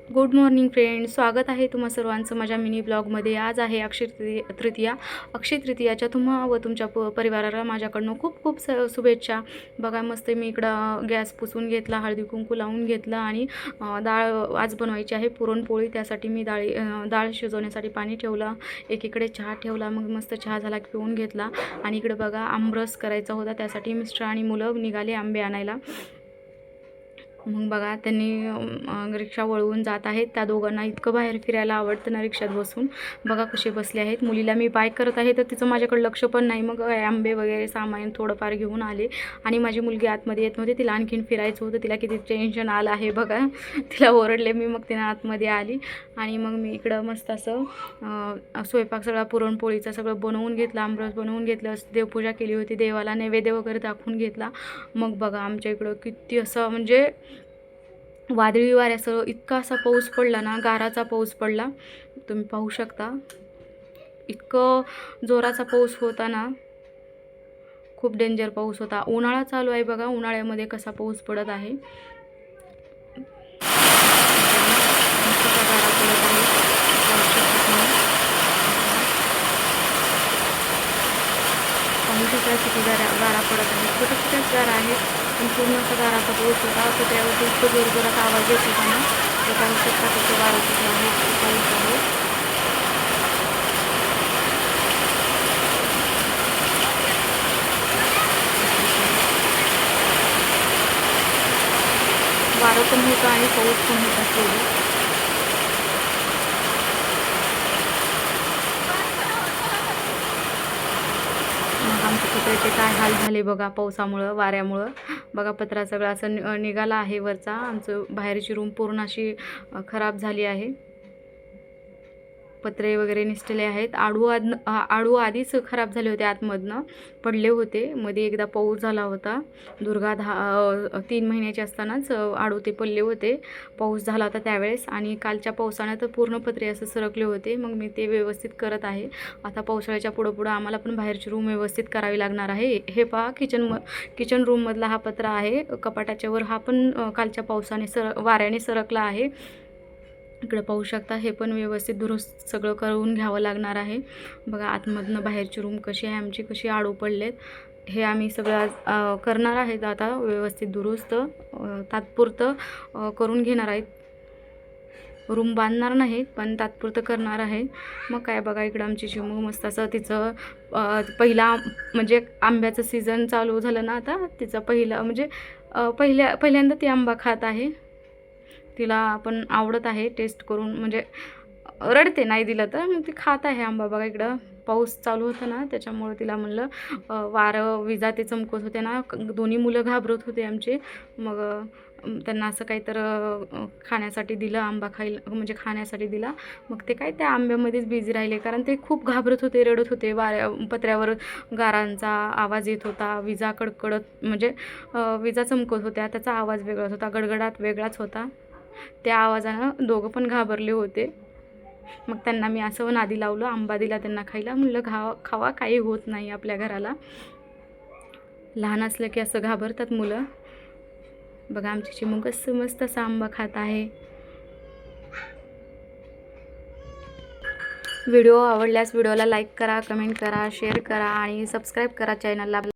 Good morning friends, स्वागत आहे तुम्हा सर्वांचं माझ्या मिनी ब्लॉगमध्ये। आज आहे तृतीया। अक्षय तृतीयाच्या तुम्हा व तुमच्या परिवाराला माझ्याकडनं खूप खूप शुभेच्छा। बघा मस्त मी इकडं गॅस पुसून घेतला, हळदी कुंकू लावून घेतलं आणि डाळ आज बनवायची आहे पुरणपोळी। त्यासाठी मी डाळ शिजवण्यासाठी पाणी ठेवलं, एकीकडे चहा ठेवला, मग मस्त चहा झाला की पिऊन घेतला। आणि इकडे बघा आमरस करायचा होता, त्यासाठी मिस्टर आणि मुलं निघाले आंबे आणायला। मग बघा त्यांनी रिक्षा वळवून जात आहेत। त्या दोघांना इतकं बाहेर फिरायला आवडतं ना रिक्षात बसून। बघा कसे बसले आहेत। मुलीला मी बाय करत आहे तर तिचं माझ्याकडे लक्ष पण नाही। मग आंबे वगैरे सामान थोडंफार घेऊन आले आणि माझी मुलगी आतमध्ये येत नव्हती, तिला आणखीन फिरायचं होतं। तिला किती टेन्शन आलं आहे बघा, तिला ओरडले मी, मग तिने आतमध्ये आली आणि मग मी इकडं मस्त असं स्वयंपाक सगळा पुरणपोळीचा सगळं बनवून घेतला, आमरस बनवून घेतलं, देवपूजा केली होती, देवाला नैवेद्य वगैरे दाखवून घेतला। मग बघा आमच्या इकडं किती असं म्हणजे वादळी वाऱ्यासह इतका असा पाऊस पडला ना, गाराचा पाऊस पडला, तुम्ही पाहू शकता। इतकं जोराचा पाऊस होता ना, खूप डेंजर पाऊस होता। उन्हाळा चालू आहे बघा, उन्हाळ्यामध्ये कसा पाऊस पडत आहे। गारा पडत आहे, पाहू शकता किती गारा पडत आहे। छोट्या छोट्याच गारा आहेत पण पूर्ण असा गाराचा पाऊस होता। पत्र्यावरती इतकं जोरजोरात आवाज येत होता ना, तर पाहू शकता कसं वारं सुटलं आहे, पाऊस आहे। वारं पण होतं आणि पाऊस पण होता सोबत। मग आमच्या पत्र्याचे काय हाल झाले बघा पावसामुळं, वाऱ्यामुळं। बघा पत्रा सगळा असं निघाला आहे वरचा। आमचं बाहेरची रूम पूर्ण अशी खराब झाली आहे, पत्रे वगैरे निसटले आहेत। आडू आधीच खराब झाले होते, आतमधनं पडले होते। मध्ये एकदा पाऊस झाला होता, दुर्गा 3 महिन्याचे असतानाच आडू ते पडले होते, पाऊस झाला होता त्यावेळेस। आणि कालच्या पावसानं तर पूर्ण पत्रे असं सरकले होते, मग मी ते व्यवस्थित करत आहे। आता पावसाळ्याच्या पुढं आम्हाला पण बाहेरची रूम व्यवस्थित करावी लागणार आहे। हे पहा किचन रूममधला हा पत्रा आहे, कपाटाच्या वर हा पण कालच्या पावसाने वाऱ्याने सरकला आहे। इकडे पाहू शकता, हे पण व्यवस्थित दुरुस्त सगळं करून घ्यावं लागणार आहे। बघा आतमधनं बाहेरची रूम कशी आहे आमची, कशी आडू पडलेत, हे आम्ही सगळं करणार आहेत आता व्यवस्थित दुरुस्त, तात्पुरतं करून घेणार आहेत। रूम बांधणार नाहीत पण तात्पुरतं करणार आहे। मग काय बघा इकडं आमची चिमू मस्त असं तिचं पहिला म्हणजे आंब्याचं सीझन चालू झालं ना आता, तिचं पहिलं म्हणजे पहिल्यांदा ती आंबा खात आहे। तिला पण आवडत आहे टेस्ट करून, म्हणजे रडते नाही दिलं तर, मग ती खात आहे आंबा। बघा इकडं पाऊस चालू होता ना, त्याच्यामुळे तिला म्हणलं वारं विजा ते चमकत होते ना, दोन्ही मुलं घाबरत होते आमचे। मग त्यांना असं काहीतरी खाण्यासाठी दिलं, आंबा म्हणजे खाण्यासाठी दिला। मग ते काय त्या आंब्यामध्येच बिझी राहिले, कारण ते खूप घाबरत होते, रडत होते। पत्र्यावर गारांचा आवाज येत होता, विजा कडकडत म्हणजे विजा चमकत होत्या, त्याचा आवाज वेगळाच होता, गडगडाट वेगळाच होता। त्या आवाजानं दोघं पण घाबरले होते। मग त्यांना मी असं नादी लावलं, आंबा दिला त्यांना खायला, म्हणलं खावा, काही होत नाही आपल्या घराला। लहान असलं की असं घाबरतात मुलं। बघा आमची चिमू कसं मस्त असा आंबा खात आहे। व्हिडिओ आवडल्यास व्हिडिओला लाईक करा, कमेंट करा, शेअर करा आणि सबस्क्राईब करा चॅनलला।